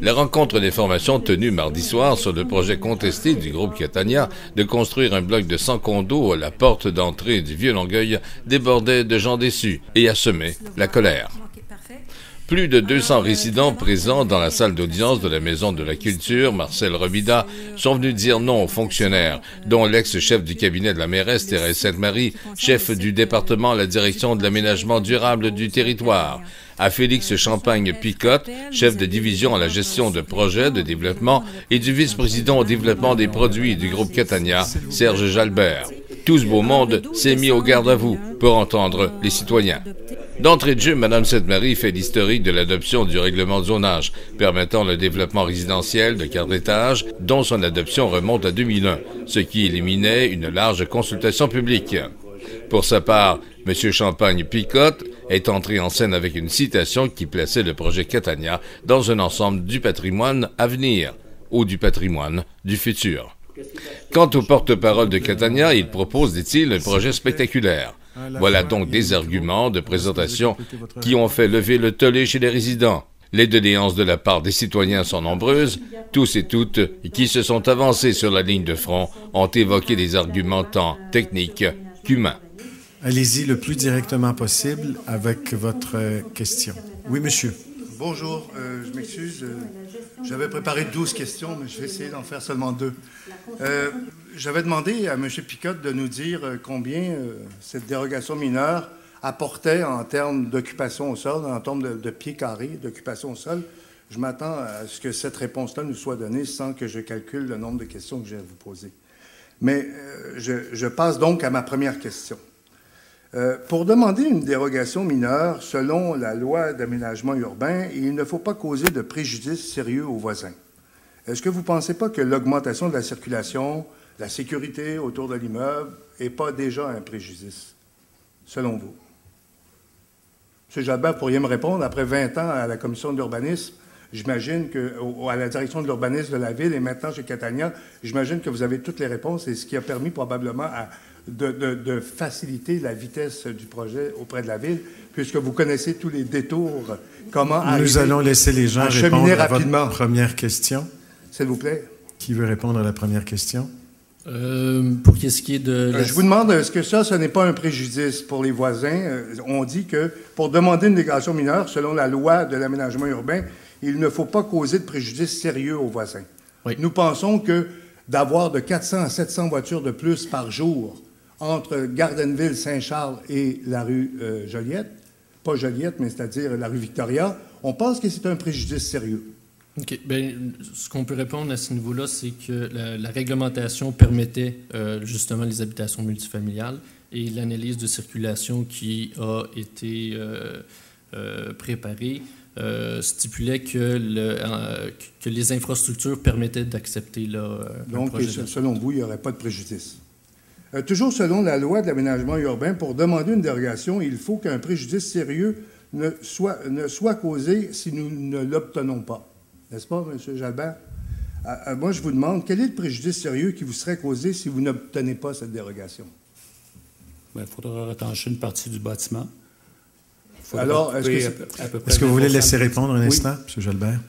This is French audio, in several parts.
La rencontre des formations tenue mardi soir sur le projet contesté du groupe Catania de construire un bloc de 100 condos à la porte d'entrée du Vieux-Longueuil débordait de gens déçus et a semé la colère. Plus de 200 résidents présents dans la salle d'audience de la Maison de la Culture, Marcel Robida, sont venus dire non aux fonctionnaires, dont l'ex-chef du cabinet de la mairesse Thérèse Sainte-Marie, chef du département à la direction de l'aménagement durable du territoire, à Félix Champagne-Picotte, chef de division à la gestion de projets de développement, et du vice-président au développement des produits du groupe Catania, Serge Jalbert. Tout ce beau monde s'est mis au garde-à-vous pour entendre les citoyens. D'entrée de jeu, Mme Sainte-Marie fait l'historique de l'adoption du règlement de zonage, permettant le développement résidentiel de 4 étages, dont son adoption remonte à 2001, ce qui éliminait une large consultation publique. Pour sa part, M. Champagne-Picotte est entré en scène avec une citation qui plaçait le projet Catania dans un ensemble du patrimoine à venir, ou du patrimoine du futur. Quant au porte-parole de Catania, il propose, dit-il, un projet spectaculaire. Voilà donc des arguments de présentation qui ont fait lever le tollé chez les résidents. Les doléances de la part des citoyens sont nombreuses. Tous et toutes qui se sont avancés sur la ligne de front ont évoqué des arguments tant techniques qu'humains. Allez-y le plus directement possible avec votre question. Oui, monsieur. Bonjour, je m'excuse. J'avais préparé 12 questions, mais je vais essayer d'en faire seulement 2. J'avais demandé à M. Picotte de nous dire combien cette dérogation mineure apportait en termes d'occupation au sol, en termes de pieds carrés d'occupation au sol. Je m'attends à ce que cette réponse-là nous soit donnée sans que je calcule le nombre de questions que j'ai à vous poser. Mais je passe donc à ma première question. Pour demander une dérogation mineure, selon la loi d'aménagement urbain, il ne faut pas causer de préjudice sérieux aux voisins. Est-ce que vous ne pensez pas que l'augmentation de la circulation, la sécurité autour de l'immeuble n'est pas déjà un préjudice, selon vous? M. Jalbert, vous pourriez me répondre, après 20 ans à la commission de l'urbanisme, j'imagine à la direction de l'urbanisme de la ville et maintenant chez Catania, j'imagine que vous avez toutes les réponses et ce qui a permis probablement de faciliter la vitesse du projet auprès de la ville, puisque vous connaissez tous les détours, comment Nous allons laisser les gens répondre à votre première question. S'il vous plaît. Qui veut répondre à la première question? Pour ce qui est de... Je vous demande, est-ce que ce n'est pas un préjudice pour les voisins? On dit que pour demander une dérogation mineure, selon la loi de l'aménagement urbain, il ne faut pas causer de préjudice sérieux aux voisins. Oui. Nous pensons que d'avoir de 400 à 700 voitures de plus par jour entre Gardenville, Saint-Charles et la rue Joliette, pas Joliette, mais c'est-à-dire la rue Victoria, on pense que c'est un préjudice sérieux. OK. Bien, ce qu'on peut répondre à ce niveau-là, c'est que la réglementation permettait justement les habitations multifamiliales et l'analyse de circulation qui a été préparée stipulait que les infrastructures permettaient d'accepter donc, selon vous, il n'y aurait pas de préjudice. Toujours selon la loi de l'aménagement urbain, pour demander une dérogation, il faut qu'un préjudice sérieux ne soit causé si nous ne l'obtenons pas. N'est-ce pas, M. Jalbert? Moi, je vous demande, quel est le préjudice sérieux qui vous serait causé si vous n'obtenez pas cette dérogation? Il faudra retancher une partie du bâtiment. Alors, est-ce que vous voulez laisser répondre un instant, M. Jalbert?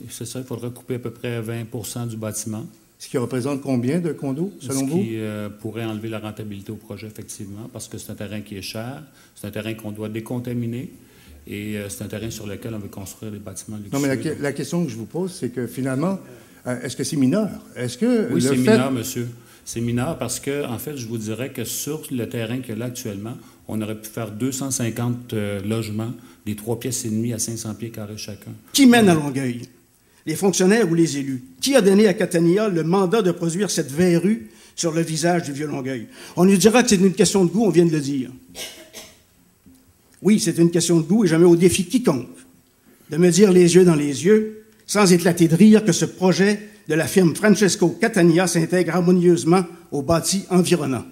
C'est ça, il faudra couper à peu près 20 du bâtiment. Ce qui représente combien de condos, selon vous? Ce qui pourrait enlever la rentabilité au projet, effectivement, parce que c'est un terrain qui est cher, c'est un terrain qu'on doit décontaminer, et c'est un terrain sur lequel on veut construire des bâtiments luxueux. Non, mais la question que je vous pose, c'est que finalement, est-ce que c'est mineur? Est-ce que oui, c'est mineur, monsieur. C'est mineur parce que, en fait, je vous dirais que sur le terrain qu'il y a là actuellement, on aurait pu faire 250 logements, des 3 pièces et demie à 500 pieds carrés chacun. Qui mène à Longueuil? Les fonctionnaires ou les élus? Qui a donné à Catania le mandat de produire cette verrue sur le visage du Vieux-Longueuil? On nous dira que c'est une question de goût, on vient de le dire. Oui, c'est une question de goût et je mets au défi quiconque de me dire les yeux dans les yeux, sans éclater de rire, que ce projet de la firme Francesco Catania s'intègre harmonieusement au bâti environnant.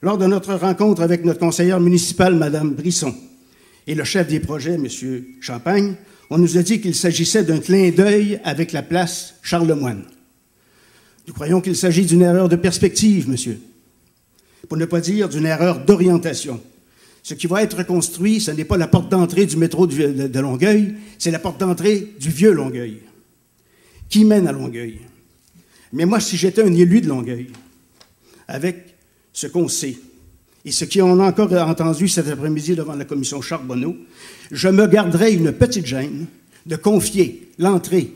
Lors de notre rencontre avec notre conseillère municipale, Mme Brisson, et le chef des projets, M. Champagne, on nous a dit qu'il s'agissait d'un clin d'œil avec la place Charlemagne. Nous croyons qu'il s'agit d'une erreur de perspective, monsieur, pour ne pas dire d'une erreur d'orientation. Ce qui va être construit, ce n'est pas la porte d'entrée du métro de Longueuil, c'est la porte d'entrée du vieux Longueuil, qui mène à Longueuil. Mais moi, si j'étais un élu de Longueuil, avec ce qu'on sait, et ce qu'on a encore entendu cet après-midi devant la commission Charbonneau, je me garderais une petite gêne de confier l'entrée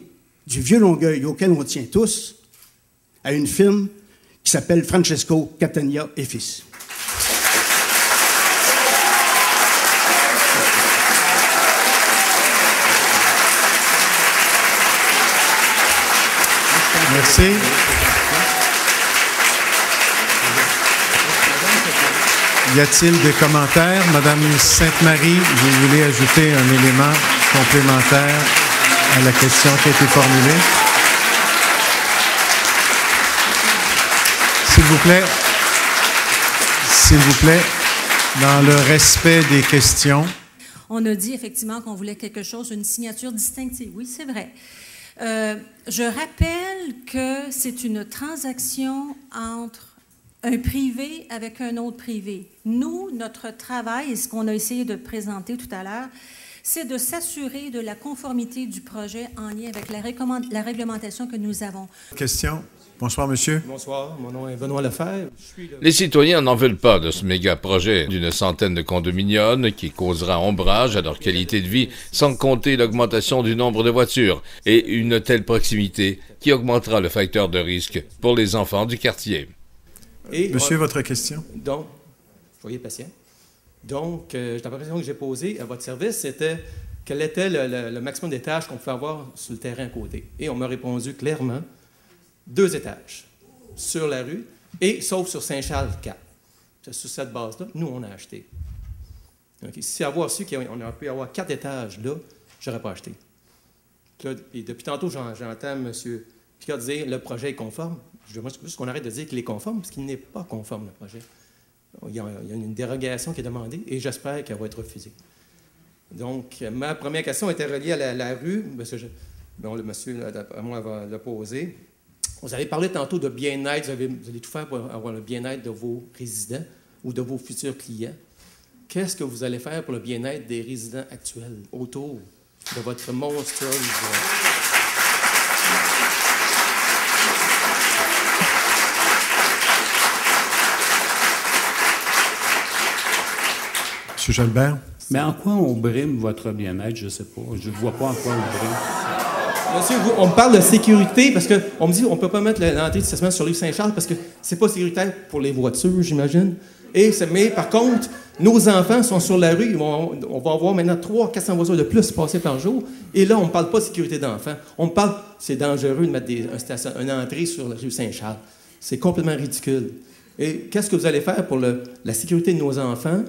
du vieux Longueuil auquel on tient tous à une firme qui s'appelle Francesco Catania et Fils. Merci. Y a-t-il des commentaires? Madame Sainte-Marie, vous voulez ajouter un élément complémentaire à la question qui a été formulée? S'il vous plaît, dans le respect des questions. On a dit effectivement qu'on voulait quelque chose, une signature distinctive. Oui, c'est vrai. Je rappelle que c'est une transaction entre un privé avec un autre privé. Nous, notre travail, et ce qu'on a essayé de présenter tout à l'heure, c'est de s'assurer de la conformité du projet en lien avec la réglementation que nous avons. Question. Bonsoir, monsieur. Bonsoir, mon nom est Benoît Lefebvre. Les citoyens n'en veulent pas de ce méga-projet d'une centaine de condominiums qui causera ombrage à leur qualité de vie, sans compter l'augmentation du nombre de voitures et une telle proximité qui augmentera le facteur de risque pour les enfants du quartier. Et monsieur, votre question? Donc, soyez patient. Donc, la première question que j'ai posée à votre service, c'était quel était le maximum d'étages qu'on pouvait avoir sur le terrain à côté. Et on m'a répondu clairement 2 étages sur la rue, et sauf sur Saint-Charles 4. C'est sur cette base-là, nous, on a acheté. Okay. Si avoir su qu'on aurait pu avoir 4 étages là, j'aurais pas acheté. Là, et depuis tantôt, j'entends M. Picard dire le projet est conforme. Je demande juste qu'on arrête de dire qu'il est conforme, parce qu'il n'est pas conforme, le projet. Il y a une dérogation qui est demandée, et j'espère qu'elle va être refusée. Donc, ma première question était reliée à la rue, parce que le monsieur, d'après moi, va le poser. Vous avez parlé tantôt de bien-être, vous allez tout faire pour avoir le bien-être de vos résidents ou de vos futurs clients. Qu'est-ce que vous allez faire pour le bien-être des résidents actuels autour de votre monstrueuse... M. Jalbert? Mais en quoi on brime votre bien-être? Je ne sais pas. Je ne vois pas en quoi on brime. Monsieur, on me parle de sécurité parce qu'on me dit qu'on ne peut pas mettre l'entrée du stationnement sur rue Saint-Charles parce que c'est pas sécuritaire pour les voitures, j'imagine. Mais par contre, nos enfants sont sur la rue. On va avoir maintenant 300-400 voitures de plus passer par jour. Et là, on ne parle pas de sécurité d'enfants. On me parle, c'est dangereux de mettre une entrée sur la rue Saint-Charles. C'est complètement ridicule. Et qu'est-ce que vous allez faire pour la sécurité de nos enfants?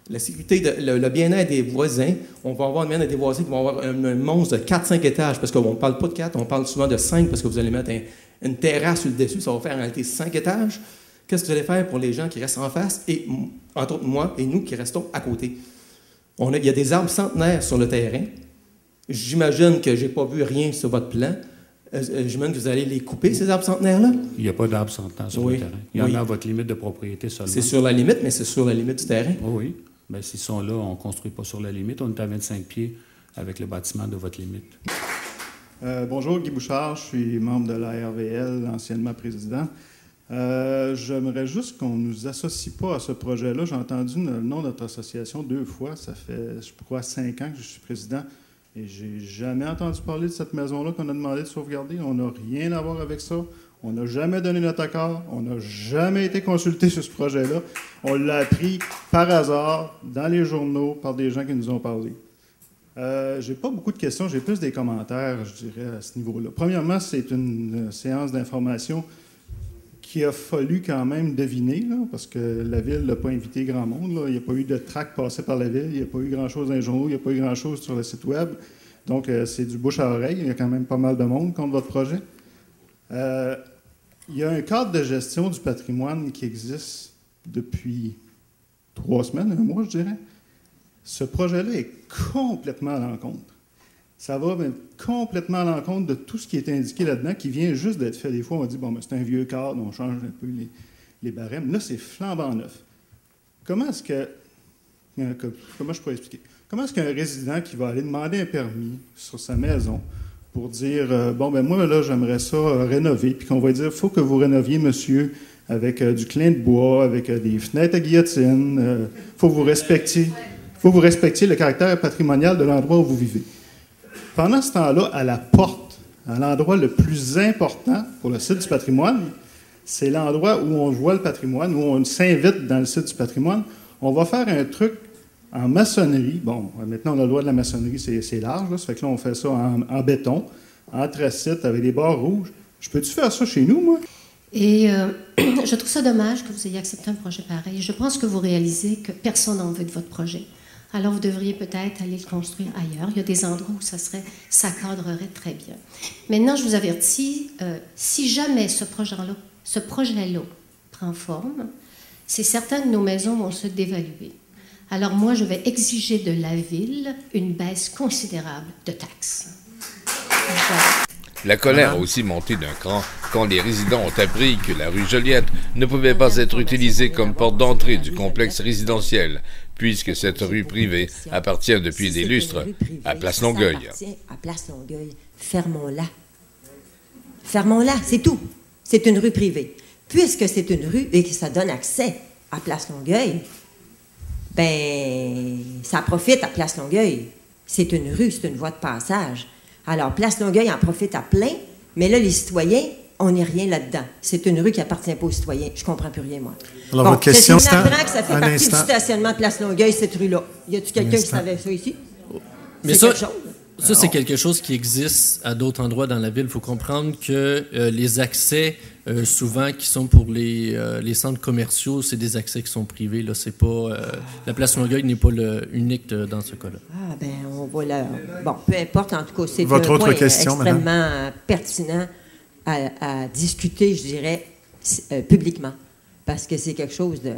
La sécurité, le bien-être des voisins, on va avoir le bien-être des voisins qui vont avoir un monstre de 4-5 étages, parce qu'on ne parle pas de 4, on parle souvent de 5, parce que vous allez mettre une terrasse sur le dessus, ça va faire en réalité 5 étages. Qu'est-ce que vous allez faire pour les gens qui restent en face, et entre autres moi et nous qui restons à côté? Il y a des arbres centenaires sur le terrain. J'imagine que je n'ai pas vu rien sur votre plan. J'imagine que vous allez les couper, ces arbres centenaires-là? Il n'y a pas d'arbres centenaires sur le terrain. Il y en a à votre limite de propriété seulement. C'est sur la limite, mais c'est sur la limite du terrain? Oui. Bien, s'ils sont là, on ne construit pas sur la limite. On est à 25 pieds avec le bâtiment de votre limite. Bonjour, Guy Bouchard. Je suis membre de l'ARVL, anciennement président. J'aimerais juste qu'on ne nous associe pas à ce projet-là. J'ai entendu le nom de notre association 2 fois. Ça fait, je crois, 5 ans que je suis président. Et j'ai jamais entendu parler de cette maison-là qu'on a demandé de sauvegarder. On n'a rien à voir avec ça. On n'a jamais donné notre accord. On n'a jamais été consulté sur ce projet-là. On l'a appris par hasard dans les journaux par des gens qui nous ont parlé. J'ai pas beaucoup de questions. J'ai plus des commentaires, je dirais, à ce niveau-là. Premièrement, c'est une séance d'information qu'il a fallu quand même deviner, là, parce que la Ville n'a pas invité grand monde. Là. Il n'y a pas eu de tract passé par la Ville. Il n'y a pas eu grand-chose dans les journaux. Il n'y a pas eu grand-chose sur le site Web. Donc, c'est du bouche à oreille. Il y a quand même pas mal de monde contre votre projet. Il y a un cadre de gestion du patrimoine qui existe depuis 3 semaines, 1 mois, je dirais. Ce projet-là est complètement à l'encontre. Ça va complètement à l'encontre de tout ce qui est indiqué là-dedans, qui vient juste d'être fait. Des fois, on dit, bon, ben, c'est un vieux cadre, on change un peu les barèmes. Là, c'est flambant neuf. Comment est-ce que comment je pourrais expliquer? Comment est-ce qu'un résident qui va aller demander un permis sur sa maison pour dire, bon, ben moi, là, j'aimerais ça rénover, puis qu'on va dire, il faut que vous rénoviez, monsieur, avec du clin de bois, avec des fenêtres à guillotine, faut que vous respectiez le caractère patrimonial de l'endroit où vous vivez. Pendant ce temps-là, à la porte, à l'endroit le plus important pour le site du patrimoine, c'est l'endroit où on voit le patrimoine, où on s'invite dans le site du patrimoine. On va faire un truc en maçonnerie. Bon, maintenant, on a le droit de la maçonnerie, c'est large, là. Ça fait que là, on fait ça en béton, anthracite, avec des barres rouges. Je peux-tu faire ça chez nous, moi? Et je trouve ça dommage que vous ayez accepté un projet pareil. Je pense que vous réalisez que personne n'en veut de votre projet. Alors, vous devriez peut-être aller le construire ailleurs. Il y a des endroits où ça cadrerait très bien. Maintenant, je vous avertis, si jamais ce projet-là prend forme, c'est certain que nos maisons vont se dévaluer. Alors, moi, je vais exiger de la ville une baisse considérable de taxes. Voilà. La colère a aussi monté d'un cran quand les résidents ont appris que la rue Joliette ne pouvait pas être utilisée comme porte d'entrée du complexe résidentiel, puisque cette rue privée appartient depuis des lustres à Place Longueuil. À Place Longueuil, fermons-la. Fermons-la, c'est tout. C'est une rue privée. Puisque c'est une rue et que ça donne accès à Place Longueuil, ben, ça profite à Place Longueuil. C'est une rue, c'est une voie de passage. Alors, Place Longueuil en profite à plein, mais là, les citoyens, on n'est rien là-dedans. C'est une rue qui appartient pas aux citoyens. Je comprends plus rien, moi. Alors, votre question, c'est que ça fait partie du stationnement de Place Longueuil, cette rue-là. Y a-t-il quelqu'un qui savait ça ici? Mais ça, c'est quelque chose qui existe à d'autres endroits dans la ville. Il faut comprendre que les accès, souvent, qui sont pour les centres commerciaux, c'est des accès qui sont privés. Là, c'est pas, la Place Longueuil n'est pas unique dans ce cas-là. Ah, ben, on voit là. Bon, peu importe, en tout cas, c'est votre un point question, extrêmement madame? Pertinent à discuter, je dirais, publiquement. Parce que c'est quelque chose de...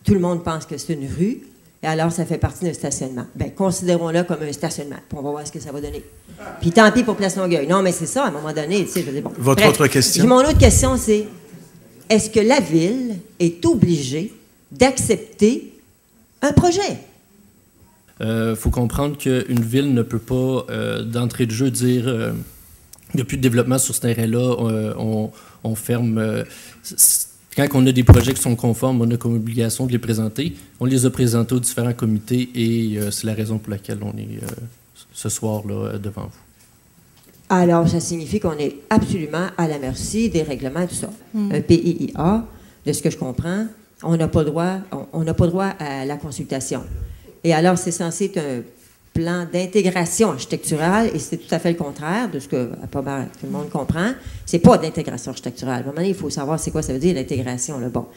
Tout le monde pense que c'est une rue, et alors ça fait partie d'un stationnement. Bien, considérons-le comme un stationnement, puis on va voir ce que ça va donner. Puis tant pis pour Place Longueuil. Non, mais c'est ça, à un moment donné, tu sais, je veux dire, bon. Votre autre question? Mon autre question, c'est, est-ce que la ville est obligée d'accepter un projet? Faut comprendre qu'une ville ne peut pas, d'entrée de jeu, dire il n'y a plus de développement sur ce terrain-là, on ferme. Quand on a des projets qui sont conformes, on a comme obligation de les présenter. On les a présentés aux différents comités et c'est la raison pour laquelle on est ce soir-là devant vous. Alors, ça signifie qu'on est absolument à la merci des règlements et tout ça. Un PIIA, de ce que je comprends, on n'a pas droit à la consultation. Et alors, c'est censé être un plan d'intégration architecturale, et c'est tout à fait le contraire de ce que pas mal tout le monde comprend. C'est pas d'intégration architecturale. À un moment donné, il faut savoir c'est quoi ça veut dire l'intégration. Là. Bon.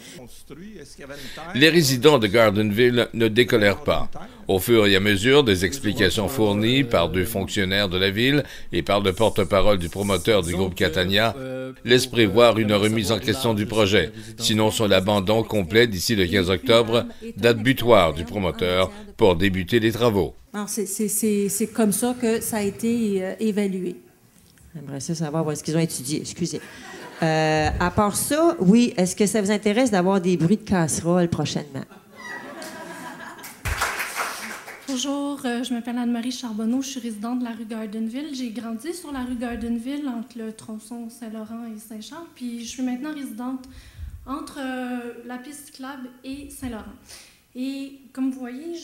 Les résidents de Gardenville ne décolèrent pas. Au fur et à mesure des explications fournies par deux fonctionnaires de la ville et par le porte-parole du promoteur du groupe Catania, laisse prévoir une remise en question du projet, sinon son abandon complet d'ici le 15 octobre, date butoir du promoteur pour débuter les travaux. C'est comme ça que ça a été évalué. J'aimerais ça savoir où est-ce qu'ils ont étudié. Excusez. À part ça, oui, est-ce que ça vous intéresse d'avoir des bruits de casserole prochainement? Bonjour, je m'appelle Anne-Marie Charbonneau, je suis résidente de la rue Gardenville. J'ai grandi sur la rue Gardenville entre le tronçon Saint-Laurent et Saint-Charles, puis je suis maintenant résidente entre la piste cyclable et Saint-Laurent. Et comme vous voyez,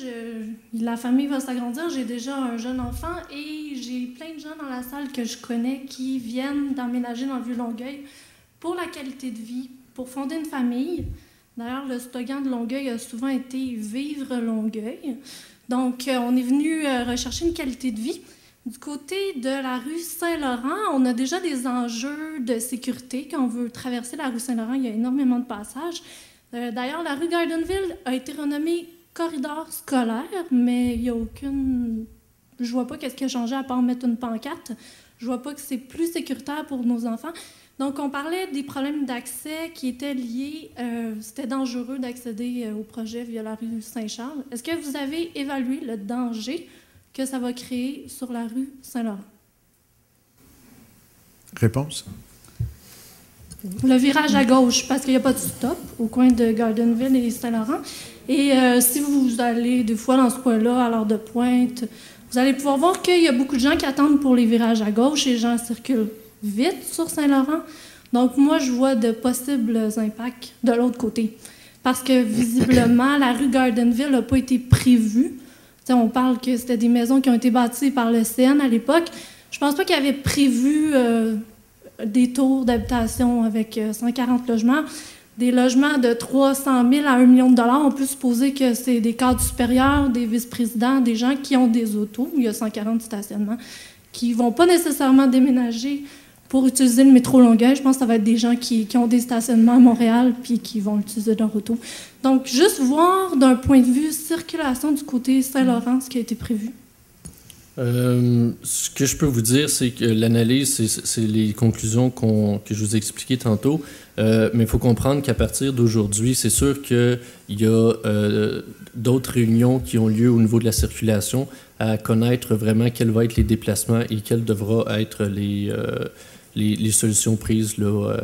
la famille va s'agrandir, j'ai déjà un jeune enfant et j'ai plein de gens dans la salle que je connais qui viennent d'emménager dans le Vieux-Longueuil pour la qualité de vie, pour fonder une famille. D'ailleurs, le slogan de Longueuil a souvent été « Vivre Longueuil ». Donc, on est venu rechercher une qualité de vie. Du côté de la rue Saint-Laurent, on a déjà des enjeux de sécurité. Quand on veut traverser la rue Saint-Laurent, il y a énormément de passages. D'ailleurs, la rue Gardenville a été renommée corridor scolaire, mais il n'y a aucune... Je vois pas qu'est-ce qui a changé à part mettre une pancarte. Je vois pas que c'est plus sécuritaire pour nos enfants. Donc, on parlait des problèmes d'accès qui étaient liés... c'était dangereux d'accéder au projet via la rue Saint-Charles. Est-ce que vous avez évalué le danger que ça va créer sur la rue Saint-Laurent? Réponse? Le virage à gauche, parce qu'il n'y a pas de stop au coin de Gardenville et Saint-Laurent. Et si vous allez des fois dans ce coin-là à l'heure de pointe, vous allez pouvoir voir qu'il y a beaucoup de gens qui attendent pour les virages à gauche et les gens circulent vite sur Saint-Laurent. Donc moi, je vois de possibles impacts de l'autre côté. Parce que visiblement, la rue Gardenville n'a pas été prévue. T'sais, on parle que c'était des maisons qui ont été bâties par le CN à l'époque. Je pense pas qu'il y avait prévu des tours d'habitation avec 140 logements. Des logements de 300 000 à 1 million de dollars, on peut supposer que c'est des cadres supérieurs, des vice-présidents, des gens qui ont des autos, il y a 140 stationnements, qui ne vont pas nécessairement déménager pour utiliser le métro Longueuil. Je pense que ça va être des gens qui ont des stationnements à Montréal puis qui vont utiliser leur auto. Donc, juste voir d'un point de vue circulation du côté Saint-Laurent ce qui a été prévu. Ce que je peux vous dire, c'est que l'analyse, c'est les conclusions que je vous ai expliquées tantôt, mais il faut comprendre qu'à partir d'aujourd'hui, c'est sûr qu'il y a d'autres réunions qui ont lieu au niveau de la circulation à connaître vraiment quels vont être les déplacements et quelles devront être les solutions prises là,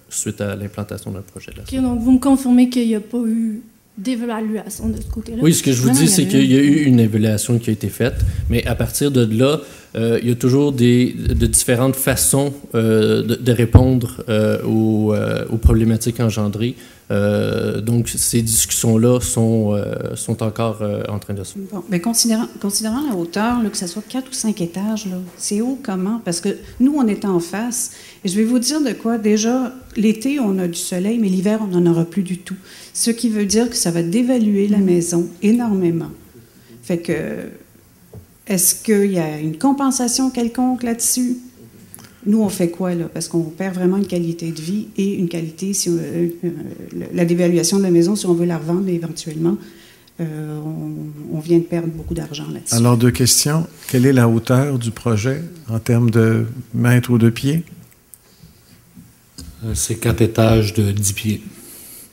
suite à l'implantation d'un projet. OK, donc vous me confirmez qu'il n'y a pas eu d'évaluation de ce côté-là? Oui, ce que je vous dis, c'est qu'il y a eu une évaluation qui a été faite, mais à partir de là, il y a toujours de différentes façons de répondre aux problématiques engendrées. Donc, ces discussions-là sont encore en train de se faire. Bon, mais considérant la hauteur, là, que ce soit 4 ou 5 étages, c'est haut comment? Parce que nous, on est en face. Et je vais vous dire de quoi. Déjà, l'été, on a du soleil, mais l'hiver, on n'en aura plus du tout. Ce qui veut dire que ça va dévaluer la maison énormément. Fait que, est-ce qu'il y a une compensation quelconque là-dessus? Nous, on fait quoi, là? Parce qu'on perd vraiment une qualité de vie et une qualité, la dévaluation de la maison, si on veut la revendre éventuellement, on vient de perdre beaucoup d'argent là-dessus. Alors, 2 questions. Quelle est la hauteur du projet en termes de mètres ou de pieds? C'est 4 étages de 10 pieds.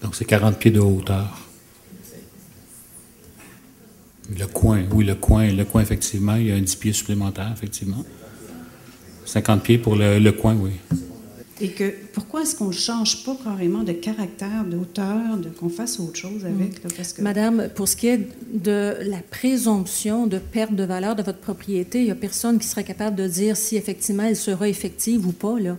Donc, c'est 40 pieds de hauteur. Le coin, effectivement, il y a un 10 pieds supplémentaire, effectivement. 50 pieds pour le coin, oui. Et pourquoi est-ce qu'on ne change pas carrément de caractère, de hauteur, qu'on fasse autre chose avec? Là, parce que... Madame, pour ce qui est de la présomption de perte de valeur de votre propriété, il n'y a personne qui serait capable de dire si effectivement elle sera effective ou pas. Là.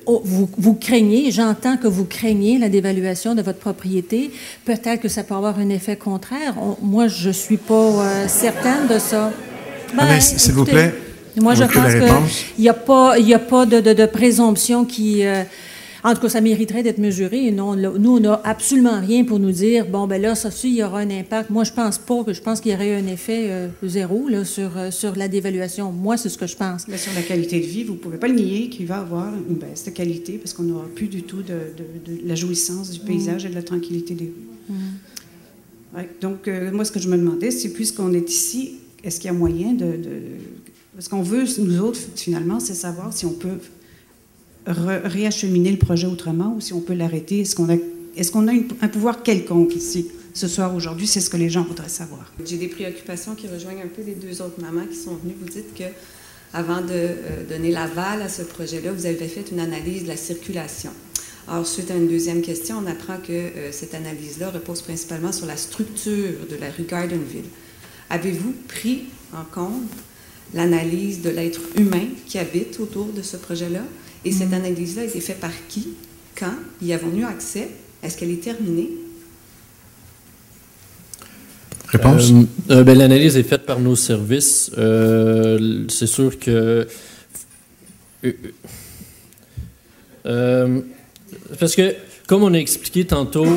Vous craignez, j'entends que vous craignez la dévaluation de votre propriété. Peut-être que ça peut avoir un effet contraire. Moi, je ne suis pas certaine de ça. S'il vous plaît. Moi, je pense qu'il n'y a pas de présomption qui... en tout cas, ça mériterait d'être mesuré. Non, nous, on n'a absolument rien pour nous dire, bon, ben là, ça, il y aura un impact. Moi, je pense pas que... Je pense qu'il y aurait eu un effet zéro là, sur la dévaluation. Moi, c'est ce que je pense. Mais sur la qualité de vie, vous ne pouvez pas le nier qu'il va y avoir une baisse de qualité parce qu'on n'aura plus du tout de la jouissance du paysage et de la tranquillité des rues. Ouais, donc, moi, ce que je me demandais, c'est puisqu'on est ici, est-ce qu'il y a moyen Parce qu'on veut, nous autres, finalement, c'est savoir si on peut réacheminer le projet autrement ou si on peut l'arrêter. Est-ce qu'on a un pouvoir quelconque ici, ce soir, aujourd'hui? C'est ce que les gens voudraient savoir. J'ai des préoccupations qui rejoignent un peu les 2 autres mamans qui sont venues. Vous dites qu'avant de donner l'aval à ce projet-là, vous avez fait une analyse de la circulation. Alors, suite à une deuxième question, on apprend que cette analyse-là repose principalement sur la structure de la rue Gardenville. Avez-vous pris en compte l'analyse de l'être humain qui habite autour de ce projet-là? Et cette analyse-là a été faite par qui? Quand? Y avons-nous accès? Est-ce qu'elle est terminée? Réponse? L'analyse est faite par nos services. C'est sûr que... parce que, comme on a expliqué tantôt,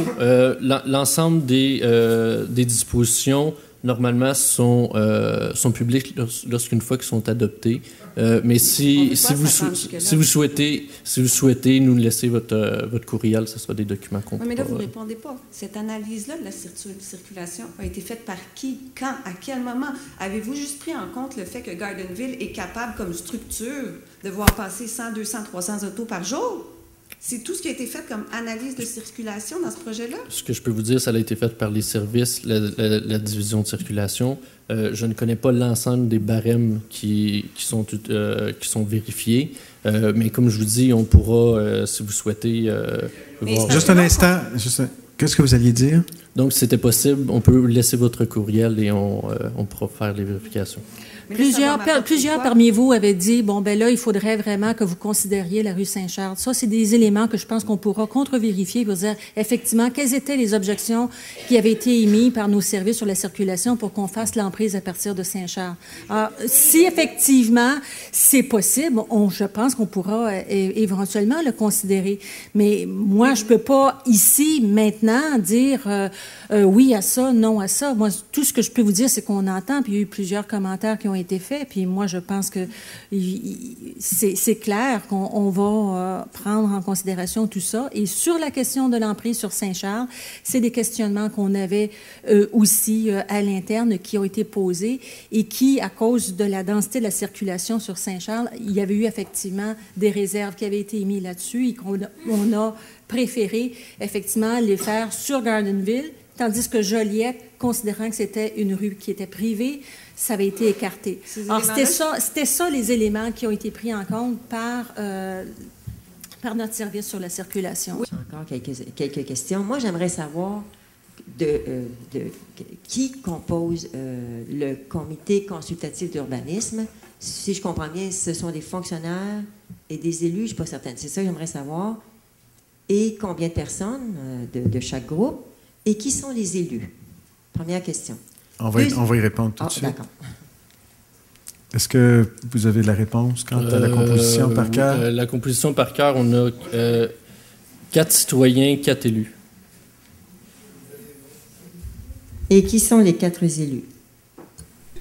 l'ensemble des dispositions normalement sont publiques lorsqu'une fois qu'ils sont adoptés. Mais si vous souhaitez nous laisser votre courriel, ce sera des documents qu'on peut. Mais là, vous ne répondez pas. Cette analyse-là de la circulation a été faite par qui? Quand? À quel moment? Avez-vous juste pris en compte le fait que Gardenville est capable, comme structure, de voir passer 100, 200, 300 autos par jour? C'est tout ce qui a été fait comme analyse de circulation dans ce projet-là? Ce que je peux vous dire, ça a été fait par les services, la division de circulation. Je ne connais pas l'ensemble des barèmes qui sont vérifiés, mais comme je vous dis, on pourra, si vous souhaitez, voir. Juste un instant. Qu'est-ce que vous alliez dire? Donc, si c'était possible, on peut laisser votre courriel et on pourra faire les vérifications. Plusieurs parmi vous avaient dit, bon, ben là, il faudrait vraiment que vous considériez la rue Saint-Charles. Ça, c'est des éléments que je pense qu'on pourra contre-vérifier pour dire, effectivement, quelles étaient les objections qui avaient été émises par nos services sur la circulation pour qu'on fasse l'emprise à partir de Saint-Charles. Alors, si effectivement c'est possible, je pense qu'on pourra éventuellement le considérer. Mais moi, je peux pas ici, maintenant, dire oui à ça, non à ça. Moi, tout ce que je peux vous dire, c'est qu'on entend, puis il y a eu plusieurs commentaires qui ont été faits, puis moi, je pense que c'est clair qu'on va prendre en considération tout ça. Et sur la question de l'emprise sur Saint-Charles, c'est des questionnements qu'on avait aussi à l'interne qui ont été posés et qui, à cause de la densité de la circulation sur Saint-Charles, il y avait eu effectivement des réserves qui avaient été émises là-dessus et qu'on a préféré effectivement les faire sur Gardenville, tandis que Joliette, considérant que c'était une rue qui était privée, ça avait été écarté. Alors, c'était ça les éléments qui ont été pris en compte par notre service sur la circulation. Oui. Encore quelques questions. Moi, j'aimerais savoir qui compose le comité consultatif d'urbanisme. Si je comprends bien, ce sont des fonctionnaires et des élus, je ne suis pas certaine. C'est ça que j'aimerais savoir. Et combien de personnes de chaque groupe? Et qui sont les élus? Première question. On va y répondre tout de suite. D'accord. Est-ce que vous avez la réponse quant à la composition par cœur? La composition par cœur, on a 4 citoyens, 4 élus. Et qui sont les 4 élus?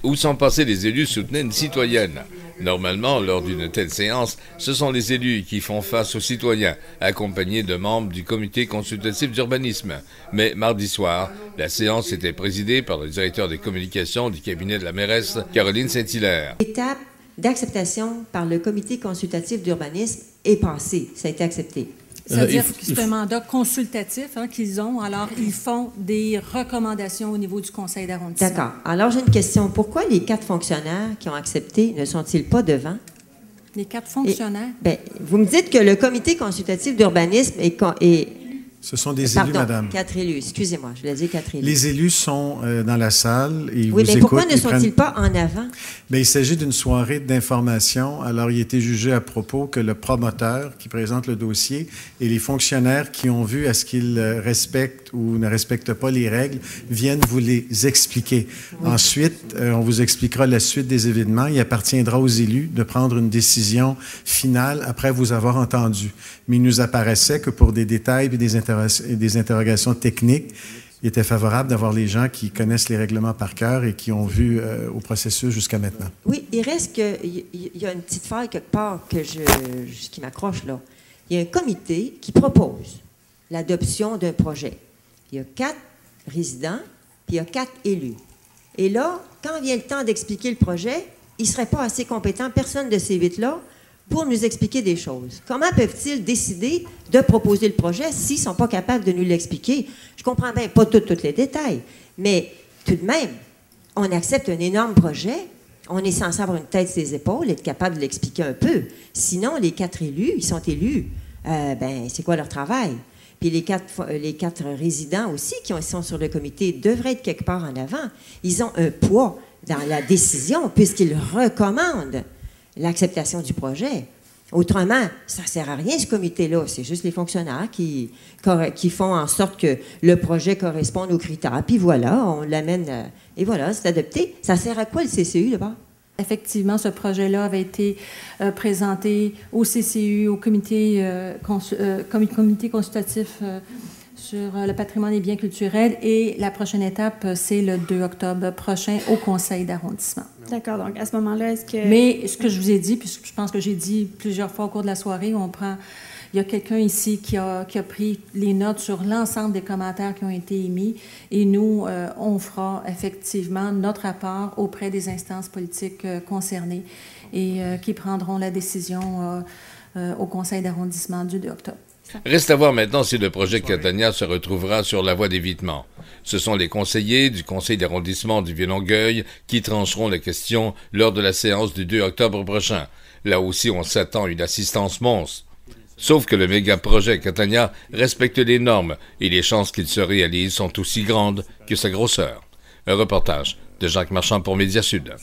Où sont passés les élus soutenaient une citoyenne. Normalement, lors d'une telle séance, ce sont les élus qui font face aux citoyens, accompagnés de membres du comité consultatif d'urbanisme. Mais mardi soir, la séance était présidée par le directeur des communications du cabinet de la mairesse, Caroline Saint-Hilaire. L'étape d'acceptation par le comité consultatif d'urbanisme est passée. Ça a été accepté. C'est-à-dire que c'est un mandat consultatif qu'ils ont. Alors, ils font des recommandations au niveau du conseil d'arrondissement. D'accord. Alors, j'ai une question. Pourquoi les 4 fonctionnaires qui ont accepté ne sont-ils pas devant? Les 4 fonctionnaires? Vous me dites que le comité consultatif d'urbanisme est Ce sont des élus, madame. 4 élus. Excusez-moi, je l'ai dit 4 élus. Les élus sont dans la salle et ils vous écoutent. Oui, mais pourquoi ne sont-ils pas en avant? Bien, il s'agit d'une soirée d'information. Alors, il a été jugé à propos que le promoteur qui présente le dossier et les fonctionnaires qui ont vu à ce qu'ils respectent ou ne respectent pas les règles viennent vous les expliquer. Oui. Ensuite, on vous expliquera la suite des événements. Il appartiendra aux élus de prendre une décision finale après vous avoir entendu. Mais il nous apparaissait que pour des détails et des interrogations techniques, il était favorable d'avoir les gens qui connaissent les règlements par cœur et qui ont vu au processus jusqu'à maintenant. Oui, il reste qu'il y a une petite faille quelque part qui m'accroche là. Il y a un comité qui propose l'adoption d'un projet. Il y a 4 résidents, puis il y a 4 élus. Et là, quand vient le temps d'expliquer le projet, ils ne seraient pas assez compétents, personne de ces 8-là, pour nous expliquer des choses. Comment peuvent-ils décider de proposer le projet s'ils ne sont pas capables de nous l'expliquer? Je comprends bien, pas tous les détails, mais tout de même, on accepte un énorme projet, on est censé avoir une tête sur les épaules, être capable de l'expliquer un peu. Sinon, les 4 élus, ils sont élus. C'est quoi leur travail? Puis les 4 résidents aussi qui sont sur le comité devraient être quelque part en avant. Ils ont un poids dans la décision puisqu'ils recommandent l'acceptation du projet. Autrement, ça ne sert à rien, ce comité-là. C'est juste les fonctionnaires qui font en sorte que le projet corresponde aux critères. Puis voilà, on l'amène, et voilà, c'est adopté. Ça sert à quoi, le CCU, d'abord? Effectivement, ce projet-là avait été présenté au CCU, au comité consultatif sur le patrimoine et biens culturels. Et la prochaine étape, c'est le 2 octobre prochain au conseil d'arrondissement. D'accord. Donc, à ce moment-là, est-ce que... Mais ce que je vous ai dit, puisque je pense que j'ai dit plusieurs fois au cours de la soirée, il y a quelqu'un ici qui a pris les notes sur l'ensemble des commentaires qui ont été émis. Et nous, on fera effectivement notre rapport auprès des instances politiques concernées et qui prendront la décision au conseil d'arrondissement du 2 octobre. Reste à voir maintenant si le projet Catania se retrouvera sur la voie d'évitement. Ce sont les conseillers du conseil d'arrondissement du Vieux-Longueuil qui trancheront la question lors de la séance du 2 octobre prochain. Là aussi, on s'attend à une assistance monstre. Sauf que le méga-projet Catania respecte les normes et les chances qu'il se réalise sont aussi grandes que sa grosseur. Un reportage de Jacques Marchand pour Média Sud.